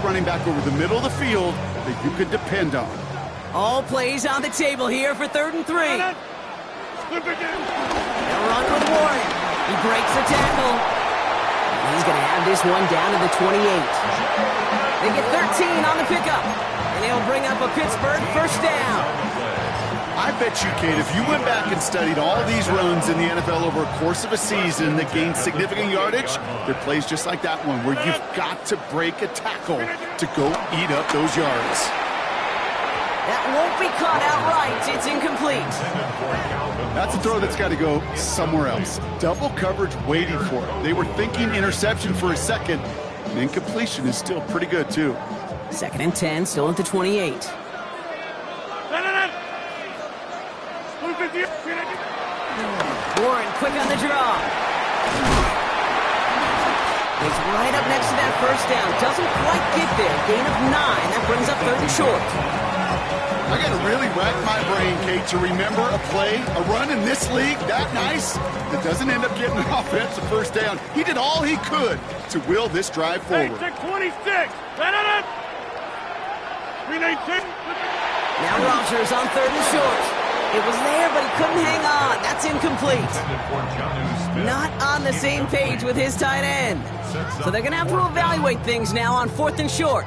running back over the middle of the field that you could depend on. All plays on the table here for 3rd and 3. They'll run with Warren. He breaks the tackle. He's going to have this one down to the 28. They get 13 on the pickup. And they'll bring up a Pittsburgh first down. I bet you, Kate, if you went back and studied all these runs in the NFL over a course of a season that gained significant yardage, there are plays just like that one where you've got to break a tackle to go eat up those yards. That won't be caught outright. It's incomplete. That's a throw that's got to go somewhere else. Double coverage waiting for it. They were thinking interception for a second. And incompletion is still pretty good, too. 2nd and 10, still at the 28. Warren quick on the draw. He's right up next to that first down. Doesn't quite get there. Gain of 9. That brings up 3rd and short. I got to really rack my brain, Kate, to remember a play, a run in this league that nice that doesn't end up getting an offensive first down. He did all he could to will this drive forward. 26. Now Rodgers on 3rd and short. It was there, but he couldn't hang on. That's incomplete. Not on the same page with his tight end. So they're going to have to evaluate things now on 4th and short.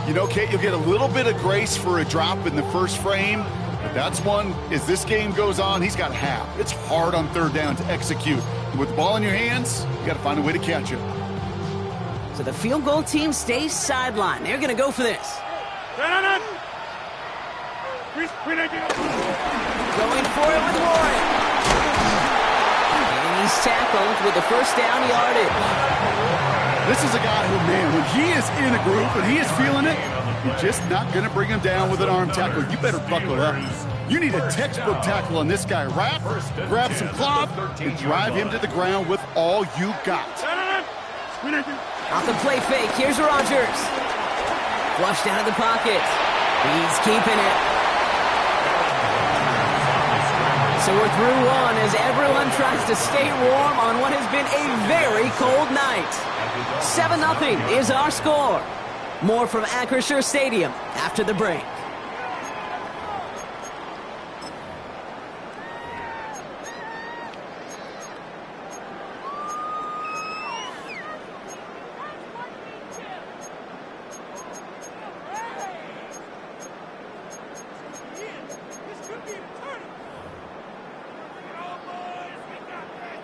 You know, Kate, you'll get a little bit of grace for a drop in the first frame. But that's one, as this game goes on, he's got half. It's hard on 3rd down to execute. And with the ball in your hands, you got to find a way to catch it. So the field goal team stays sidelined. They're going to go for this. Going for it with Warren. And he's tackled with the first down yardage. This is a guy who, man, when he is in a group and he is feeling it, you're just not going to bring him down with an arm tackle. You better buckle up. You need a textbook tackle on this guy. Wrap, grab some cloth, and drive him to the ground with all you got. Off the play fake, here's Rodgers. Flushed out of the pocket. He's keeping it. So we're through one as everyone tries to stay warm on what has been a very cold night. 7-0 is our score. More from Acrisure Stadium after the break.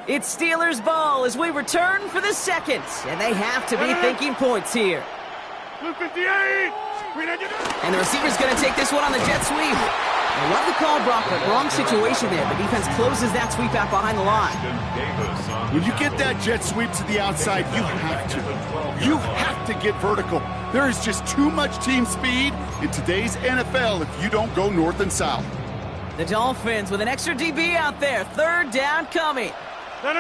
It's Steelers ball as we return for the second, and they have to be thinking points here. And the receiver's going to take this one on the jet sweep. I love the call, Brock, but wrong situation there. The defense closes that sweep out behind the line. When you get that jet sweep to the outside, you have to. You have to get vertical. There is just too much team speed in today's NFL if you don't go north and south. The Dolphins with an extra DB out there. 3rd down coming. 18.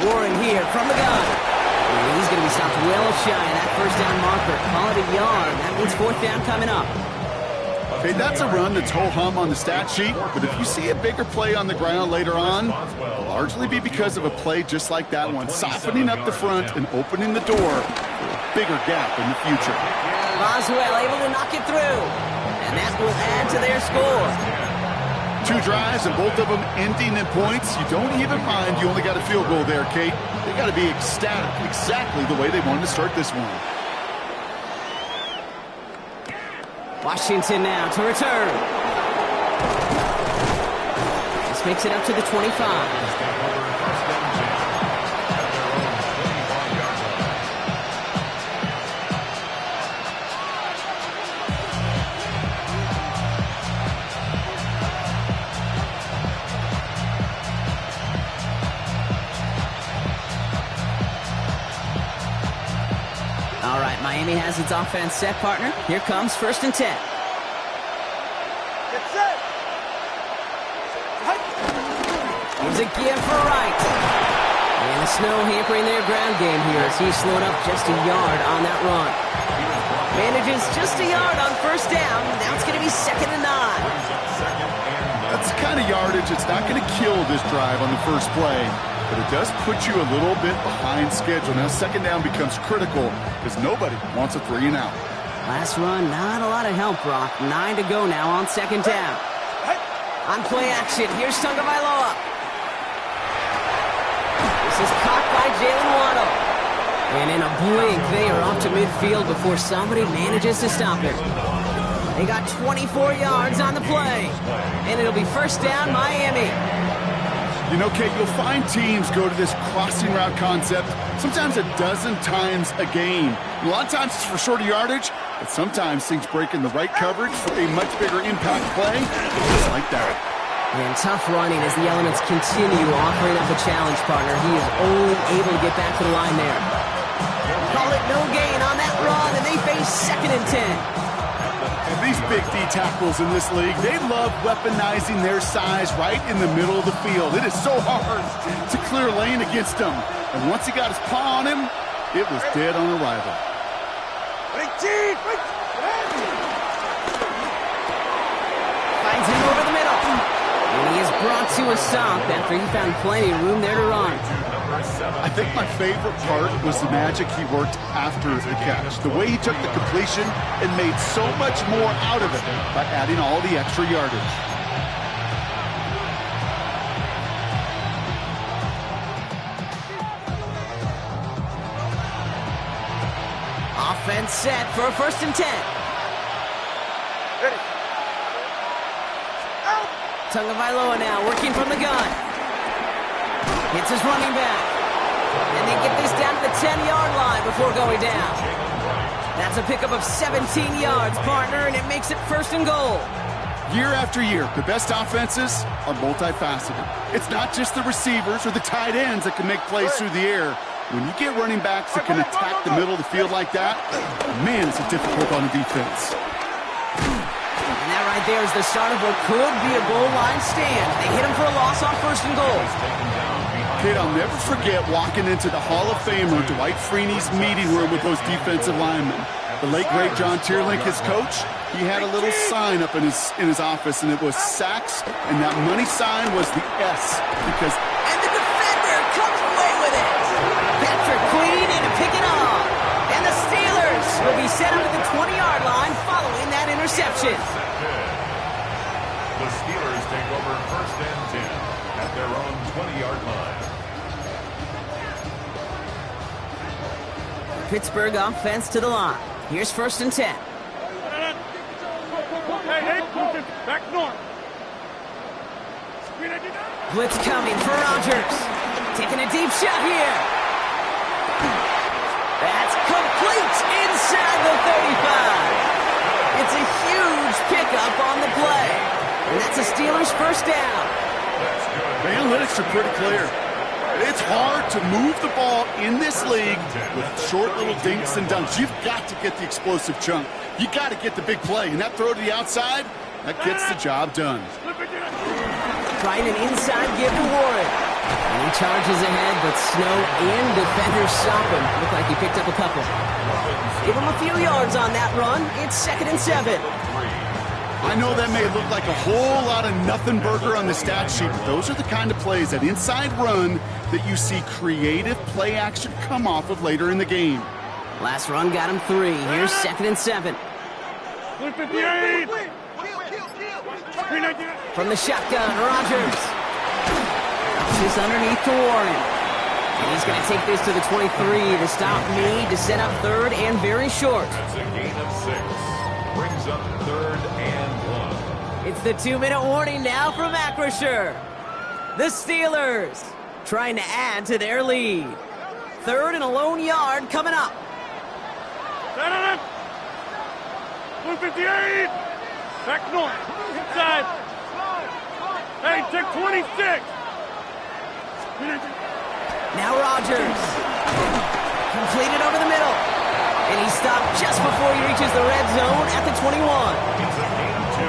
Warren here from the gun. He's going to be stopped well shy of that first down marker. Call it a yard. That means 4th down coming up. Okay, that's a run that's ho-hum on the stat sheet, but if you see a bigger play on the ground later on, it'll largely be because of a play just like that one, softening up the front and opening the door for a bigger gap in the future. Boswell able to knock it through, and that will add to their score. 2 drives and both of them ending in points. You don't even mind you only got a field goal there, Kate. They got to be ecstatic, exactly the way they wanted to start this one. Washington now to return. This makes it up to the 25. All right, Miami has its offense set, partner. Here comes 1st and 10. Get set. Here's a give for Wright. And the snow hampering their ground game here as he's slowed up just a yard on that run. Manages just a yard on 1st down. Now it's going to be 2nd and 9. That's the kind of yardage that's not going to kill this drive on the first play, but it does put you a little bit behind schedule. Now second down becomes critical because nobody wants a 3 and out. Last run, not a lot of help, Brock. 9 to go now on second down. On play action, here's Tagovailoa. This is caught by Jalen Waddle. And in a blink, they are off to midfield before somebody manages to stop him. They got 24 yards on the play. And it'll be first down, Miami. You know, Kate, you'll find teams go to this crossing route concept sometimes a dozen times a game. A lot of times it's for shorter yardage, but sometimes things break in the right coverage for a much bigger impact play, just like that. And tough running as the elements continue offering up a challenge partner. He is only able to get back to the line there. Call it no gain on that run, and they face second and 10. These big D tackles in this league, they love weaponizing their size right in the middle of the field. It is so hard to clear lane against them. And once he got his paw on him, it was dead on arrival. Finds him over the middle. And he is brought to a stop after he found plenty of room there to run. I think my favorite part was the magic he worked after the catch. The way he took the completion and made so much more out of it by adding all the extra yardage. Offense set for a first and 10. Tagovailoa now working from the gun. Hits his running back. And they get this down to the 10-yard line before going down. That's a pickup of 17 yards, partner, and it makes it first and goal. Year after year, the best offenses are multifaceted. It's not just the receivers or the tight ends that can make plays through the air. When you get running backs that can attack the middle of the field like that, man, it's difficult on the defense. And that right there is the start of what could be a goal line stand. They hit him for a loss on first and goal. Kid, I'll never forget walking into the Hall of Famer Dwight Freeney's meeting room with those defensive linemen. The late, great John Tierlink, his coach, he had a little sign up in his office, and it was sacks, and that money sign was the S, because... And the defender comes away with it. Patrick Queen in to pick it off. And the Steelers will be set up at the 20-yard line following that interception. The Steelers take over first and 10 at their own 20-yard line. Pittsburgh offense to the line. Here's first and 10. Hey, back north. Blitz coming for Rodgers. Taking a deep shot here. That's complete inside the 35. It's a huge pickup on the play. And that's a Steelers first down. The analytics are pretty clear. It's hard to move the ball in this league with short little dinks and dunks. You've got to get the explosive chunk. You got to get the big play. And that throw to the outside, that gets the job done. Trying an inside give to Warren. And he charges ahead, but Snow and defenders stop him. Looked like he picked up a couple. Give him a few yards on that run. It's second and 7. I know that may look like a whole lot of nothing burger on the stat sheet, but those are the kind of plays, that inside run, that you see creative play action come off of later in the game. Last run got him 3. Here's second and 7. 58. From the shotgun, Rodgers. This underneath to Warren. And he's going to take this to the 23 to stop Meade to set up third and very short. That's a gain of 6. Brings up third and 1. It's the 2-minute warning now from Acrisure. The Steelers trying to add to their lead. Third and a lone yard coming up. 158. Back north. Inside. Hey, check 26. Now Rodgers. Completed over the middle. And he stopped just before he reaches the red zone at the 21.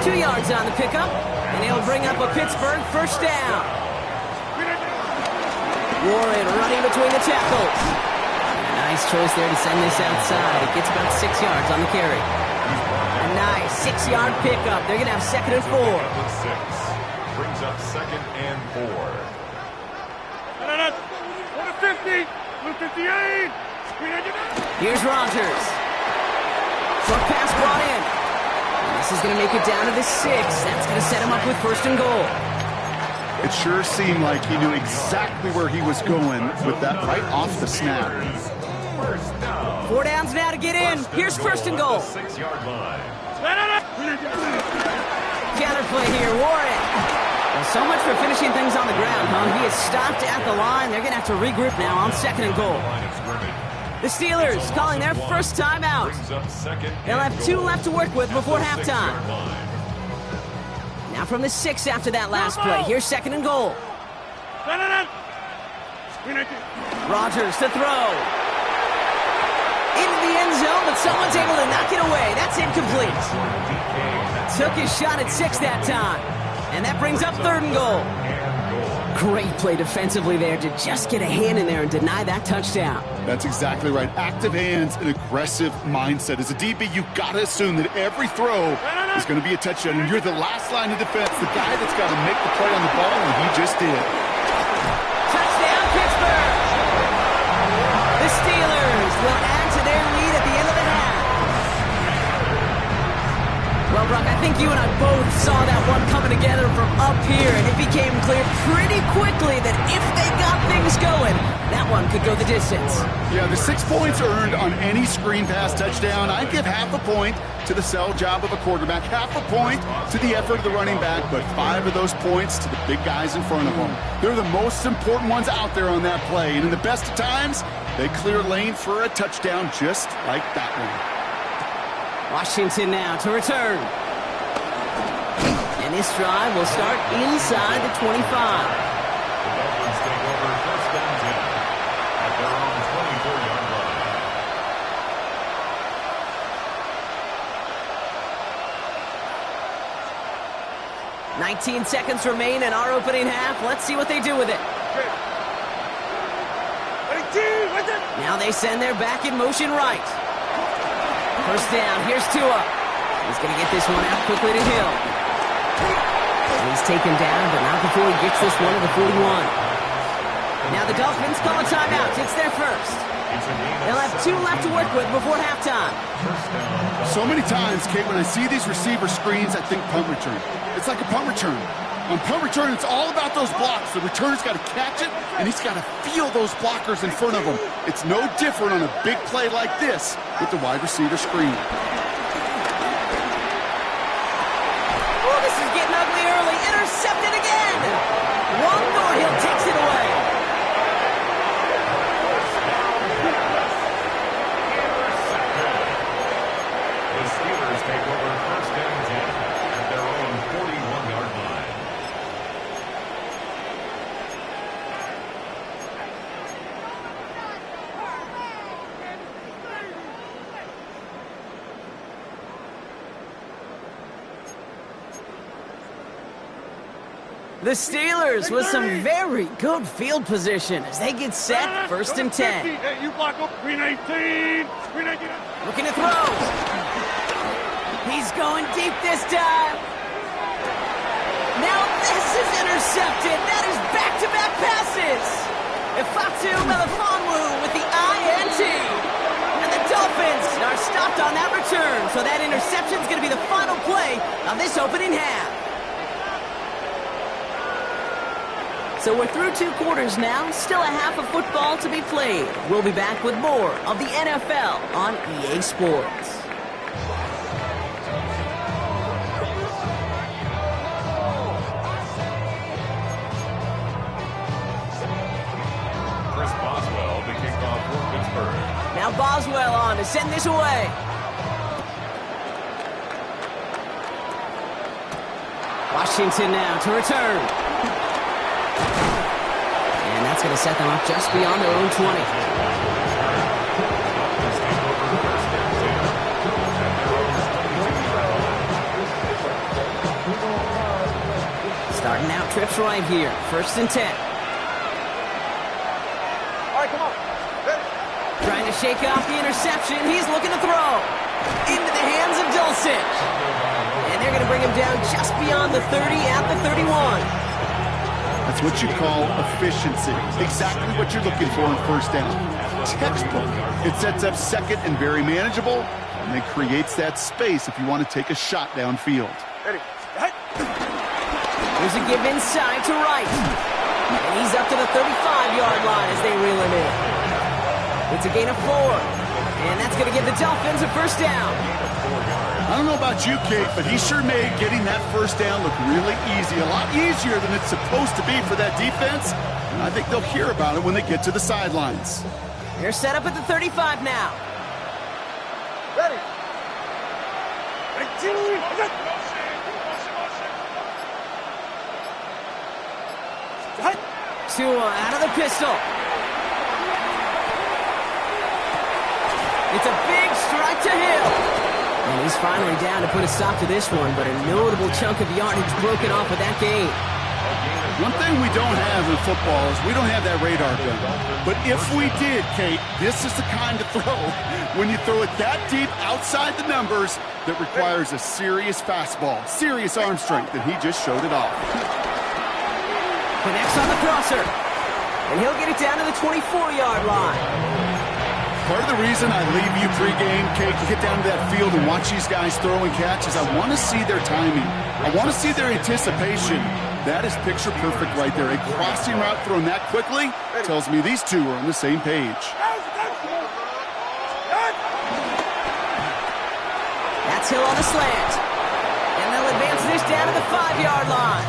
2 yards on the pickup. And he'll bring up a Pittsburgh first down. Warren running between the tackles. Nice choice there to send this outside. It gets about 6 yards on the carry. A nice 6-yard pickup. They're going to have second and 4. brings up 2nd and 4. Go to 50. Blue 58. Here's Rogers. Short pass brought in. And this is going to make it down to the 6. That's going to set him up with 1st and goal. It sure seemed like he knew exactly where he was going with that right off the snap. 4 downs now to get in. Here's 1st and goal. 6-yard line. Counterplay here, Warren. Well, so much for finishing things on the ground, huh? He is stopped at the line. They're going to have to regroup now on 2nd and goal. The Steelers calling their first time out. They'll have 2 left to work with before halftime. Now from the 6 after that last play. Here's 2nd and goal. Rogers to throw. Into the end zone, but someone's able to knock it away. That's incomplete. Took his shot at 6 that time. And that brings up 3rd and goal. Great play defensively there to just get a hand in there and deny that touchdown. That's exactly right. Active hands and aggressive mindset. As a DB, you got to assume that every throw is going to be a touchdown. And you're the last line of defense, the guy that's got to make the play on the ball, and he just did. Touchdown, Pittsburgh! The Steelers will add to their lead at the end of the half. Well, Brock, I think you and I both saw that one coming together from up here, and it became clear pretty quickly that if they got things going, that one could go the distance. Yeah, the 6 points earned on any screen pass touchdown. I'd give half a point to the sell job of a quarterback, half a point to the effort of the running back, but 5 of those points to the big guys in front of them. They're the most important ones out there on that play, and in the best of times, they clear lane for a touchdown just like that one. Washington now to return. And this drive will start inside the 25. The Dolphins take over 1st and 10 at their own 24-yard line. 19 seconds remain in our opening half. Let's see what they do with it. Now they send their back in motion right. 1st down. Here's Tua. He's going to get this one out quickly to Hill. And he's taken down, but not before he gets this one to the 41. Now the Dolphins call a timeout. It's their first. They'll have 2 left to work with before halftime. So many times, Kate, when I see these receiver screens, I think punt return. It's like a punt return. On punt return, it's all about those blocks. The returner's got to catch it, and he's got to feel those blockers in front of him. It's no different on a big play like this with the wide receiver screen. Oh, this is getting ugly early. Intercepted again. Juan Thornhill takes it away. The Steelers take over 1st and 10 at their own 41-yard line. The Steelers with some very good field position as they get set 1st and 10. Hey, you block up. Green 18. Green 18. Looking to throw. He's going deep this time. Now this is intercepted. That is back-to-back passes. Ifatu Melifonwu with the INT. And the Dolphins are stopped on that return. So that interception is going to be the final play of this opening half. So we're through 2 quarters now. Still a half of football to be played. We'll be back with more of the NFL on EA Sports. Chris Boswell, the kickoff for Pittsburgh. Now Boswell on to send this away. Washington now to return. And that's going to set them up just beyond their own 20. Starting out trips right here. 1st and 10. All right, come on. Trying to shake off the interception. He's looking to throw. Into the hands of Dulcich. And And they're going to bring him down just beyond the 30 at the 31. That's what you call efficiency. Exactly what you're looking for in first down. Textbook. It sets up second and very manageable, and it creates that space if you want to take a shot downfield. There's a give inside to Wright. And he's up to the 35-yard line as they reel him in. It's a gain of 4. And that's going to give the Dolphins a first down. I don't know about you, Kate, but he sure made getting that first down look really easy. A lot easier than it's supposed to be for that defense. And I think they'll hear about it when they get to the sidelines. They're set up at the 35 now. Ready. Tua out of the pistol. It's a big strike to Hill. And he's finally down to put a stop to this one, but a notable chunk of yardage broken off with that game. One thing we don't have in football is we don't have that radar gun. But if we did, Kate, this is the kind of throw, when you throw it that deep outside the numbers, that requires a serious fastball, serious arm strength, and he just showed it off. Connects on the crosser. And he'll get it down to the 24-yard line. Part of the reason I leave you pregame, Kate, to get down to that field and watch these guys throw and catch is I want to see their timing. I want to see their anticipation. That is picture perfect right there. A crossing route thrown that quickly tells me these two are on the same page. That's Hill on the slant. And they'll advance this down to the 5-yard line.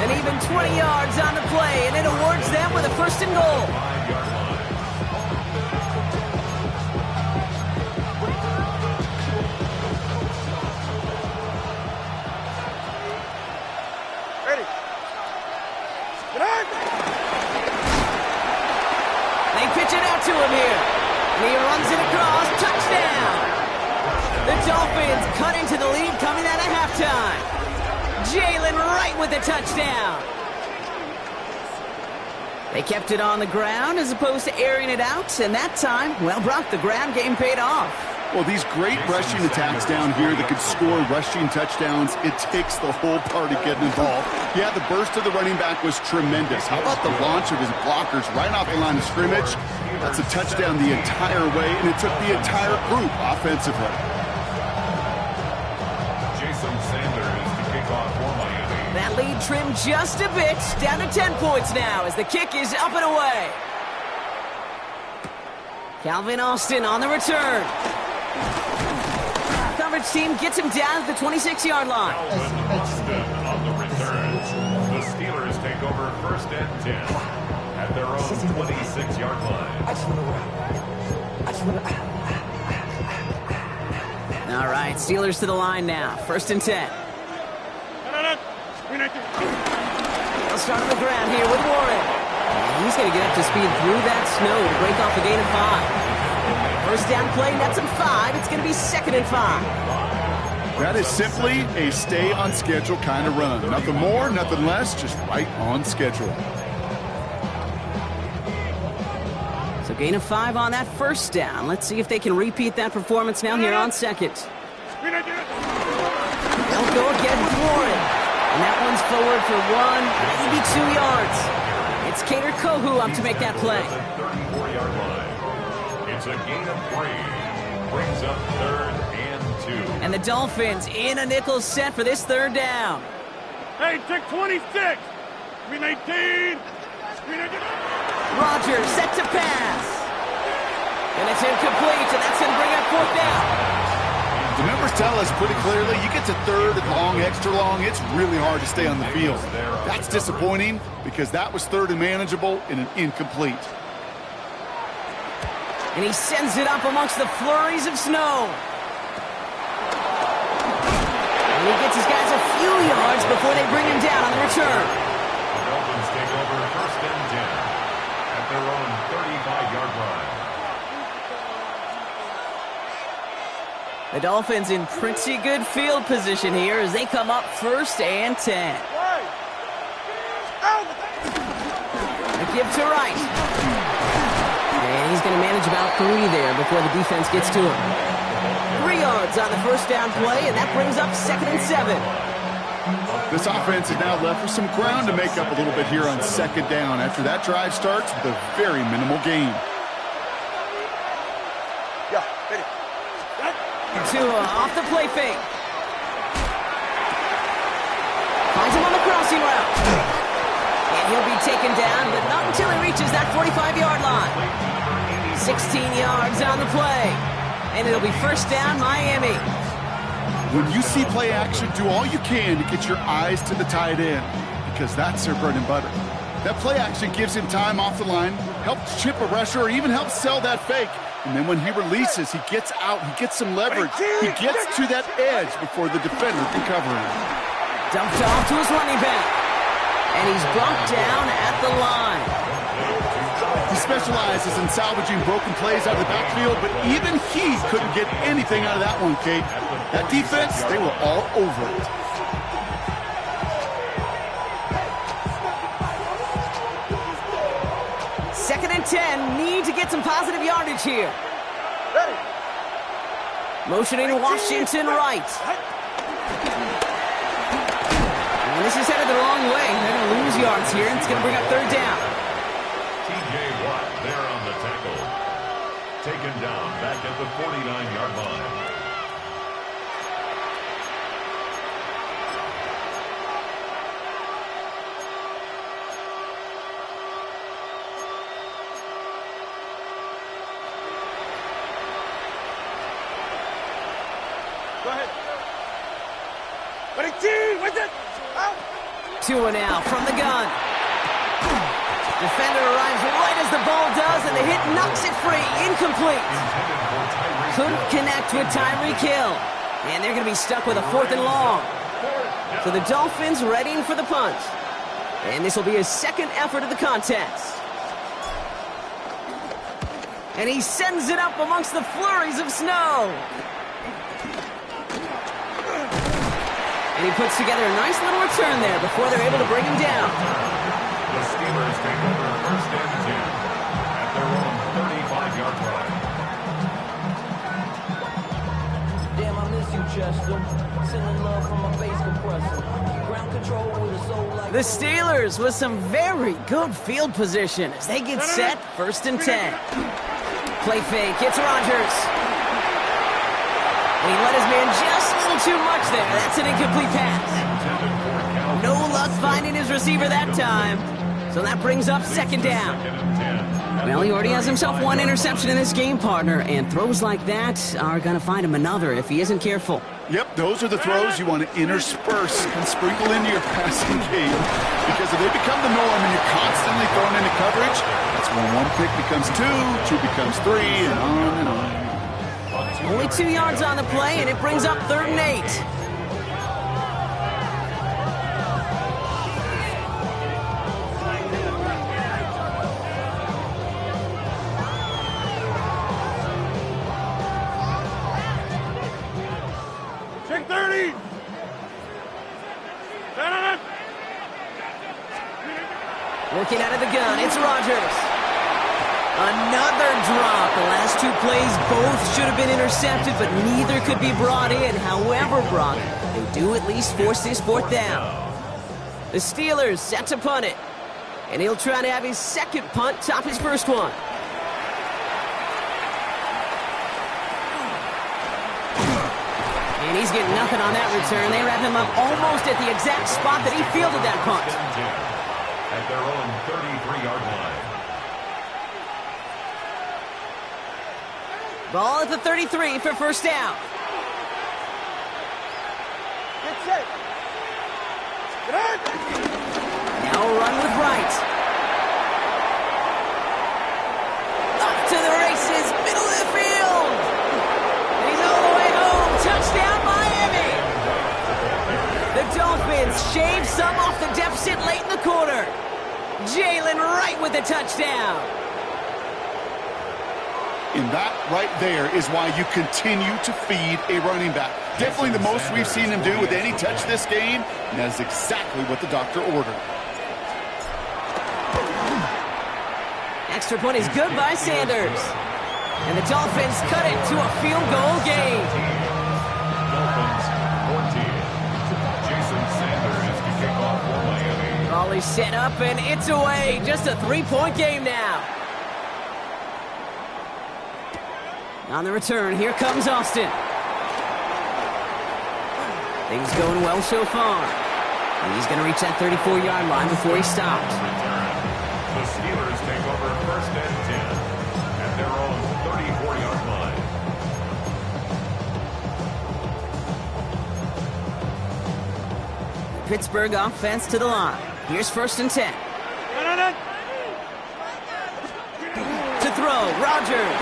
And even 20 yards on the play, and it awards them with a first and goal. Ready. They pitch it out to him here. And he runs it across. Touchdown. The Dolphins cut into the lead coming out of halftime. Jalen Wright with the touchdown. They kept it on the ground as opposed to airing it out. And that time, well, Brock, the ground game paid off. Well, these great rushing attacks down here that could score rushing touchdowns, it takes the whole party getting involved. Yeah, the burst of the running back was tremendous. How about the launch of his blockers right off the line of scrimmage? That's a touchdown the entire way, and it took the entire group offensively. Jason Sanders to kick off for Miami. That lead trimmed just a bit, down to 10 points now as the kick is up and away. Calvin Austin on the return. Coverage team gets him down at the 26-yard line. Calvin Austin on the return. The Steelers take over first and 10 at their own 26-yard line. All right, Steelers to the line now. First and 10. They'll start on the ground here with Warren. And he's going to get up to speed through that snow to break off a gain of 5. First down play, nets him 5. It's going to be 2nd and 5. That is simply a stay-on-schedule kind of run. Nothing more, nothing less, just right on schedule. So gain of 5 on that first down. Let's see if they can repeat that performance now here on second. They'll go again with Warren. And that one's forward for 1, maybe 2 yards. It's Kader Kohu up to make that play. 34-yard line. It's a gain of 3. Brings up 3rd and 2. And the Dolphins in a nickel set for this 3rd down. Hey, take 26. 319. Rodgers set to pass. And it's incomplete, and that's going to bring up 4th down. The numbers tell us pretty clearly, you get to 3rd and long, extra long, it's really hard to stay on the field. That's disappointing because that was 3rd and manageable and an incomplete. And he sends it up amongst the flurries of snow. And he gets his guys a few yards before they bring him down on the return. The Dolphins take over first and 10 at their own 35-yard line. The Dolphins in pretty good field position here as they come up 1st and 10. A give to Wright. And he's going to manage about 3 there before the defense gets to him. 3 yards yards on the first down play, and that brings up 2nd and 7. This offense is now left with some ground to make up a little bit here on 2nd down after that drive starts with a very minimal gain. Yeah, ready. Tua off the play fake. Finds him on the crossing route. And he'll be taken down, but not until he reaches that 45-yard line. 16 yards on the play. And it'll be first down, Miami. When you see play action, do all you can to get your eyes to the tight end, because that's their bread and butter. That play action gives him time off the line, helps chip a rusher, or even helps sell that fake. And then when he releases, he gets out, he gets some leverage. He gets to that edge before the defender can cover him. Dumped off to his running back. And he's brought down at the line. He specializes in salvaging broken plays out of the backfield, but even he couldn't get anything out of that one, Kate. That defense, they were all over it. Second and 10, need to get some positive yardage here. Ready. Motioning Washington right. And this is headed the wrong way. They're going to lose yards here, and it's going to bring up 3rd down. TJ Watt there on the tackle. Taken down back at the 49-yard line. Go ahead. Ready, T, with it. Out. Tua now from the gun. Defender arrives right as the ball does, and the hit knocks it free. Incomplete. Couldn't connect with Tyreek Hill. And they're going to be stuck with a 4th and long. So the Dolphins readying for the punt. And this will be his 2nd effort of the contest. And he sends it up amongst the flurries of snow. And he puts together a nice little return there before they're able to bring him down. The Steelers take over first and 10 at their own 35-yard line. Damn, I miss you, Chester. Sending love from my bass compressor. Ground control with a soul like... The Steelers with some very good field position as they get set, 1st and 10. Play fake, it's Rodgers. And he let his man just a little too much there. That's an incomplete pass. No luck finding his receiver that time. So that brings up 2nd down. Well, he already has himself 1 interception in this game, partner, and throws like that are going to find him another if he isn't careful. Yep, those are the throws you want to intersperse and sprinkle into your passing game, because if they become the norm and you're constantly thrown into coverage, that's when 1 pick becomes 2, 2 becomes 3, and on and on. Only 2 yards on the play, and it brings up 3rd and 8. Check 30. Working out of the gun, it's Rodgers. Another drop. The last 2 plays both should have been intercepted, but neither could be brought in. However, Brock, they do at least force this 4th down. The Steelers set to punt it. And he'll try to have his 2nd punt top his 1st one. And he's getting nothing on that return. They wrap him up almost at the exact spot that he fielded that punt. At their own 33-yard line. Ball at the 33 for 1st down. Get set. Get on. Now a run with Wright. Up to the races, middle of the field. He's all the way home. Touchdown, Miami. The Dolphins shave some off the deficit late in the quarter. Jalen Wright with the touchdown. And that right there is why you continue to feed a running back. Definitely the most we've seen him do with any touch this game, and that is exactly what the doctor ordered. Extra point is good by Sanders. And the Dolphins cut it to a field goal game. Volley set up, and it's away. Just a 3-point game now. On the return, here comes Austin. Things going well so far. And he's going to reach that 34-yard line before he stops. The Steelers take over first and 10 at their own 34-yard line. Pittsburgh offense to the line. Here's first and 10. To throw, Rodgers.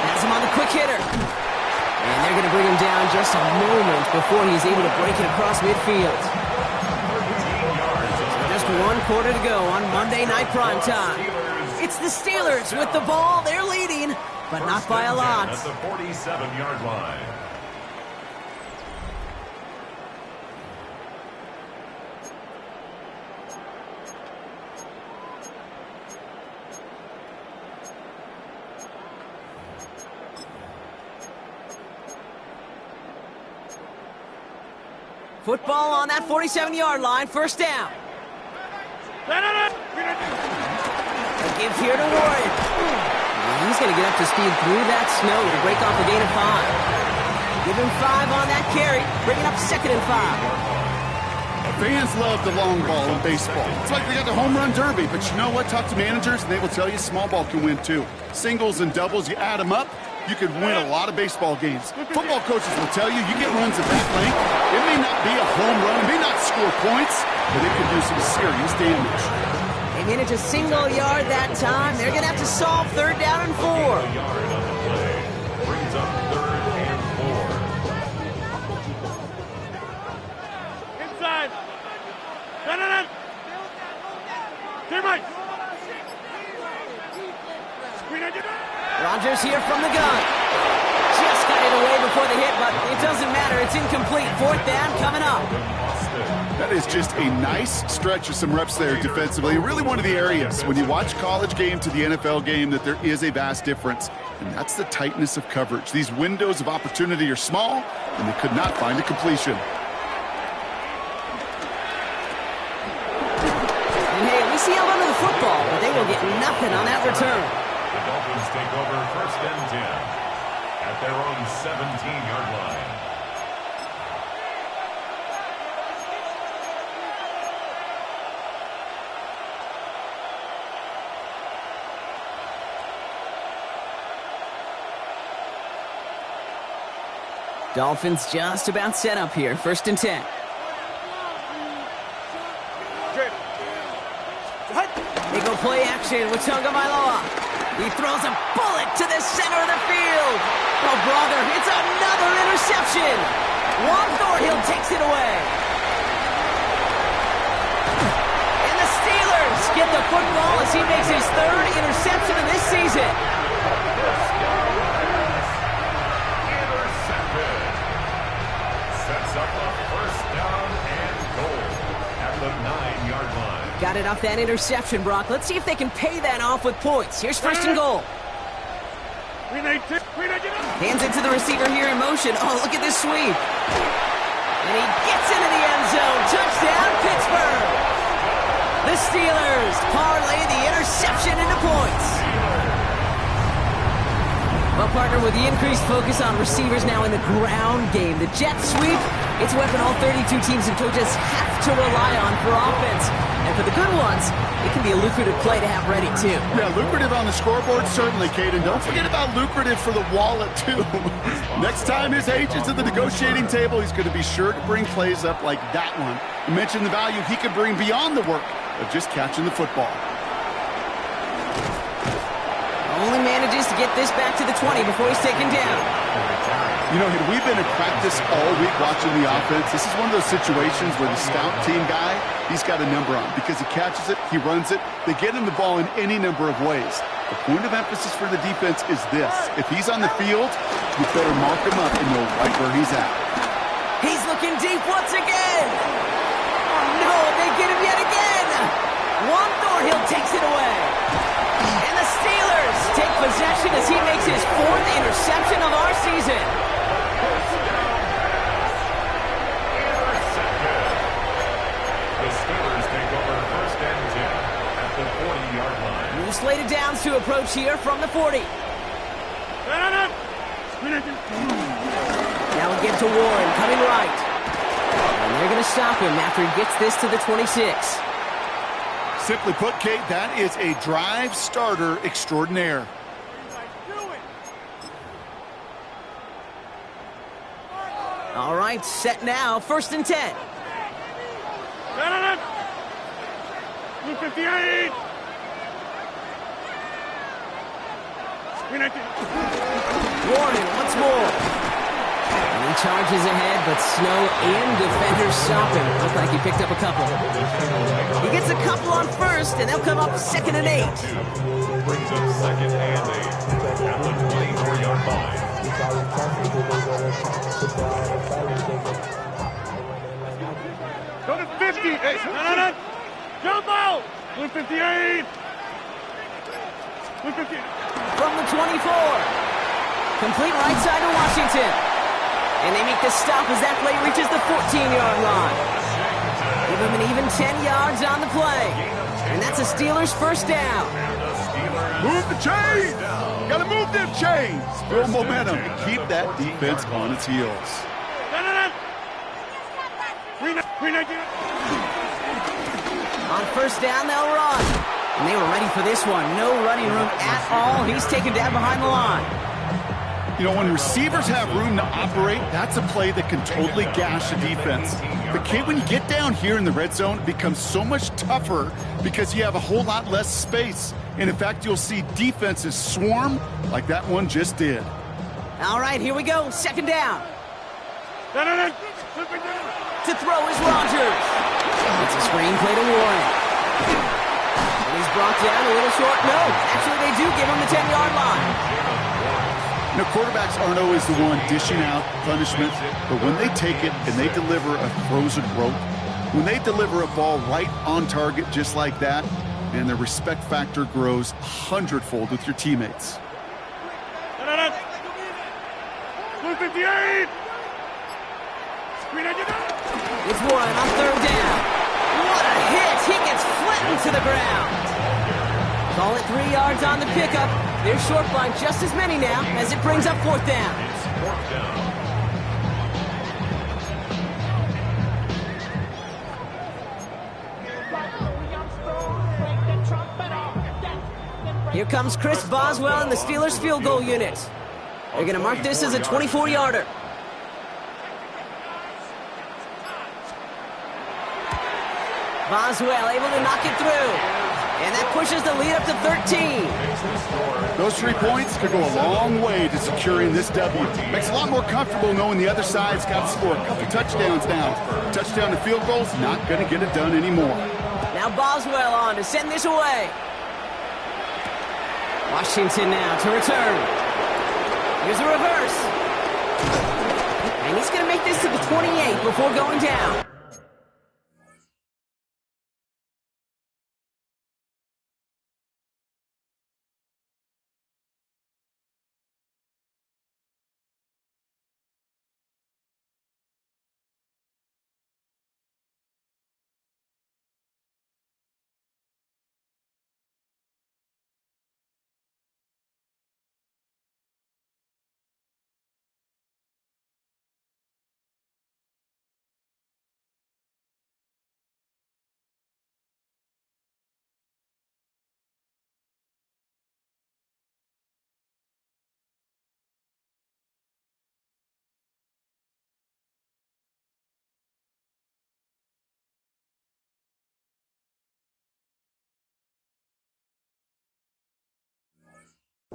Has him on the quick hitter. And they're going to bring him down just a moment before he's able to break it across midfield. Just 1 quarter to go on Monday Night Primetime. It's the Steelers with the ball. They're leading, but not by a lot. At the 47-yard line. Football on that 47-yard line, first down. A give here to Warren. And he's going to get up to speed through that snow to break off a gain of 5. Give him 5 on that carry, bringing up 2nd and 5. Fans love the long ball in baseball. It's like they got the home run derby, but you know what? Talk to managers, and they will tell you small ball can win too. Singles and doubles, you add them up, you could win a lot of baseball games. Football coaches will tell you, you get runs at that length, it may not be a home run, it may not score points, but it could do some serious damage. They manage a single yard that time. They're going to have to solve 3rd down and 4. A yard on the play. Brings up 3rd and 4. Inside. Teammates. Rodgers here from the gun. Just got it away before the hit, but it doesn't matter. It's incomplete. 4th down coming up. That is just a nice stretch of some reps there defensively. Really one of the areas when you watch college game to the NFL game that there is a vast difference, and that's the tightness of coverage. These windows of opportunity are small, and they could not find a completion. And hey, at least he held onto the football, but they will get nothing on that return. The Dolphins take over first and 10 at their own 17-yard line. Dolphins just about set up here. First and 10. They go play action with Tagovailoa. He throws a bullet to the center of the field. Oh, brother, it's another interception. Juan Thornhill takes it away. And the Steelers get the football as he makes his 3rd interception of this season. Sets up a first down and goal at the 9-yard line. Got it off that interception, Brock. Let's see if they can pay that off with points. Here's first and goal. Hands it to the receiver here in motion. Oh, look at this sweep. And he gets into the end zone. Touchdown, Pittsburgh. The Steelers parlay the interception into points. Well, partner, with the increased focus on receivers now in the ground game, the jet sweep, it's a weapon all 32 teams and coaches have to rely on for offense. And for the good ones, it can be a lucrative play to have ready, too. Yeah, lucrative on the scoreboard, certainly, Kate. And don't forget about lucrative for the wallet, too. Next time his agent's at the negotiating table, he's going to be sure to bring plays up like that one. You mentioned the value he could bring beyond the work of just catching the football. Only manages to get this back to the 20 before he's taken down. You know, we've been in practice all week watching the offense. This is one of those situations where the stout team guy, he's got a number on because he catches it, he runs it. They get him the ball in any number of ways. The point of emphasis for the defense is this. If he's on the field, you better mark him up and know right where he's at. He's looking deep once again. Oh, no, they get him yet again. Juan Thornhill takes it away. And the Steelers take possession as he makes his 4th interception of our season. The Steelers take over first Two slated downs to approach here from the 40. Now we get to Warren, coming right. And they're going to stop him after he gets this to the 26. Simply put, Kate, that is a drive starter extraordinaire. All right, set now, 1st and 10. 58. Warren once more. And he charges ahead, but Snow and defenders stop him. Looked like he picked up a couple. He gets a couple on 1st, and they'll come up 2nd and 8. Brings up 2nd and 8 at the 24-yard line. Go to 50. Hey, jump out. 58. 50. From the 24. Complete right side to Washington. And they make the stop as that play reaches the 14-yard line. Give them an even 10 yards on the play. And that's a Steelers 1st down. Move the chains! Gotta move them chains! Build momentum. Keep that defense on its heels. On 1st down, they'll run. And they were ready for this one. No running room at all. He's taken down behind the line. You know, when receivers have room to operate, that's a play that can totally gash a defense. But, Kate, when you get down here in the red zone, it becomes so much tougher because you have a whole lot less space. And, in fact, you'll see defenses swarm like that one just did. All right, here we go. 2nd down. To throw is Rodgers. It's a screenplay to Warren. And he's brought down a little short. No, actually they do give him the 10-yard line. You know, quarterbacks aren't always the one dishing out punishment, but when they take it and they deliver a frozen rope, when they deliver a ball right on target just like that, and the respect factor grows 100-fold with your teammates. 58. It's Warren on 3rd down. What a hit! He gets flattened to the ground. Call it 3 yards on the pickup. They're short by just as many now as it brings up 4th down. Here comes Chris Boswell and the Steelers field goal unit. They're going to mark this as a 24-yarder. Boswell able to knock it through. And that pushes the lead up to 13. Those 3 points could go a long way to securing this W. Makes it a lot more comfortable knowing the other side's got to score a couple touchdowns now. Touchdown to field goals, not going to get it done anymore. Now Boswell on to send this away. Washington now to return. Here's a reverse. And he's going to make this to the 28 before going down.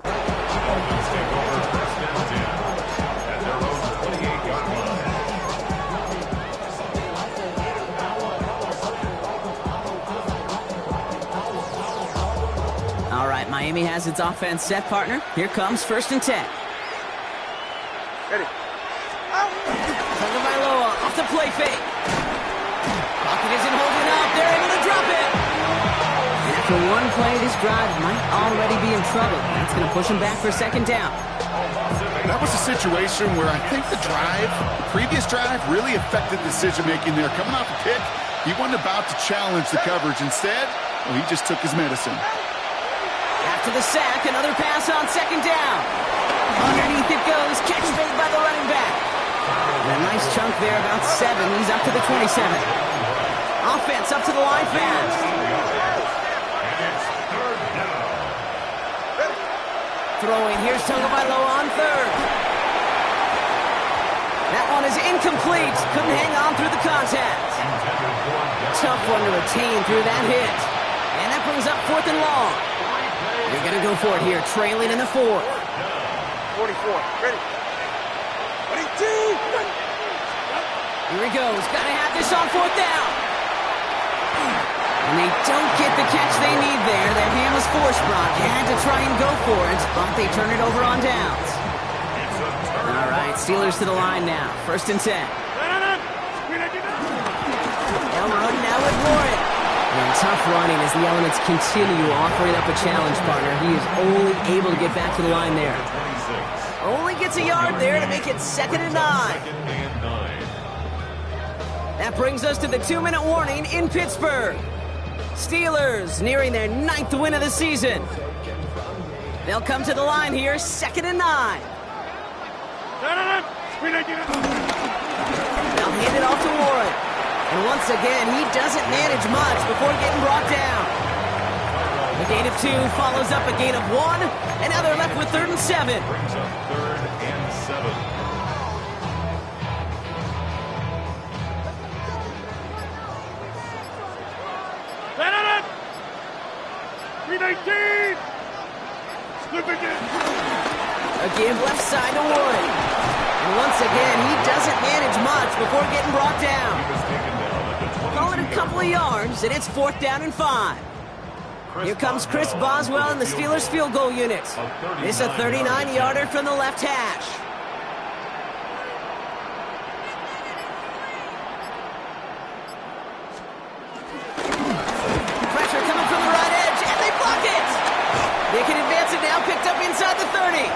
Dolphins take over 1st and 10 at their own 28-yard line. All right, Miami has its offense set, partner. Here comes 1st and 10. Ready. Tagovailoa off the play fake. Pocket isn't holding up. They're able to drop it. And after one play, this drive might already be in trouble. That's going to push him back for 2nd down. That was a situation where I think the previous drive, really affected decision-making there. Coming off a kick, he wasn't about to challenge the coverage. Instead, well, he just took his medicine. After the sack, another pass on second down. Underneath it goes, catch made by the running back. And a nice chunk there, about 7. He's up to the 27. Offense up to the line fast. Throwing, here's Tagovailoa on third. That one is incomplete. Couldn't hang on through the contact. Tough one to retain through that hit. And that brings up 4th and long. They're going to go for it here, trailing in the 4th. 44, ready. 22! Here he goes. Got to have this on 4th down. And they don't get the catch they need there. Their hand was forced, Brock. Had to try and go for it, but they turn it over on downs. All right, Steelers to the line now. 1st and 10. Elrod now with Warren. And tough running as the Elements continue offering up a challenge, partner. He is only able to get back to the line there. Only gets a yard there to make it 2nd and 9. That brings us to the 2-minute warning in Pittsburgh. Steelers nearing their 9th win of the season. They'll come to the line here, 2nd and 9. They'll hand it off to Warren. And once again, he doesn't manage much before getting brought down. A gain of 2 follows up a gain of 1, and now they're left with 3rd and 7. Brings up 3rd and 7. Again, left side to Warren. And once again, he doesn't manage much before getting brought down. Call it a couple of yards, and it's 4th down and 5. Here comes Chris Boswell and the Steelers field goal unit. It's a 39-yarder from the left hash. Pressure coming from the right edge, and they block it! They can advance it now, picked up inside the 30.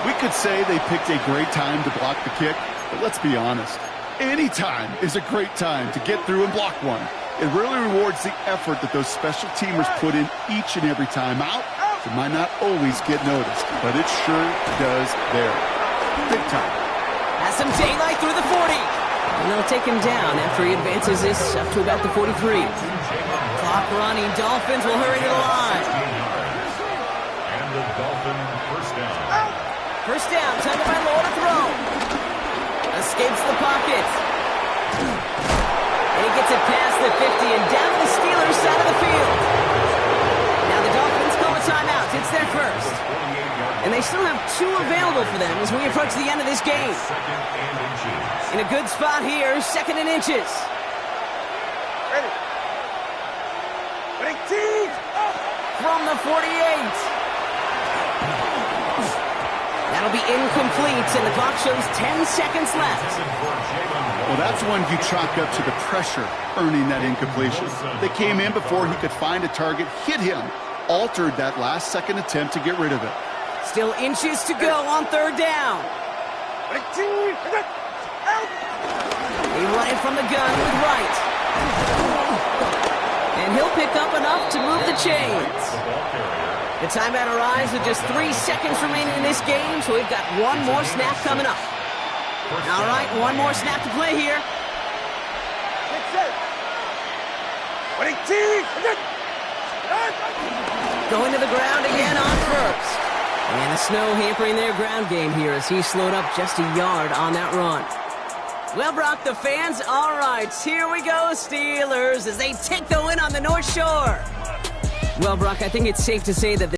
We could say they picked a great time to block the kick, but let's be honest. Any time is a great time to get through and block one. It really rewards the effort that those special teamers put in each and every time out. It might not always get noticed, but it sure does there. Big time. Has some daylight through the 40. And they'll take him down after he advances this up to about the 43. Clock running. Dolphins will hurry to the line. And the Dolphin 1st down. 1st down. Tagovailoa to throw. Escapes the pocket. And he gets it past the 50 and down to the Steelers side of the field. Now the Dolphins call a timeout. It's their first. And they still have 2 available for them as we approach the end of this game. In a good spot here, 2nd and inches. Ready. 22! From the 48. That'll be incomplete, and the clock shows 10 seconds left. Well, that's when you chalk up to the pressure earning that incompletion. They came in before he could find a target, hit him, altered that last-second attempt to get rid of it. Still inches to go on 3rd down. 22! Out! They run it from the gun with Wright. And he'll pick up enough to move the chains. The timeout arrives with just 3 seconds remaining in this game, so we've got 1 more snap coming up. All right, 1 more snap to play here. 22! Going to the ground again on 1st. And the snow hampering their ground game here as he slowed up just a yard on that run. Well, Brock, the fans, all right, here we go, Steelers, as they take the win on the North Shore. Well, Brock, I think it's safe to say that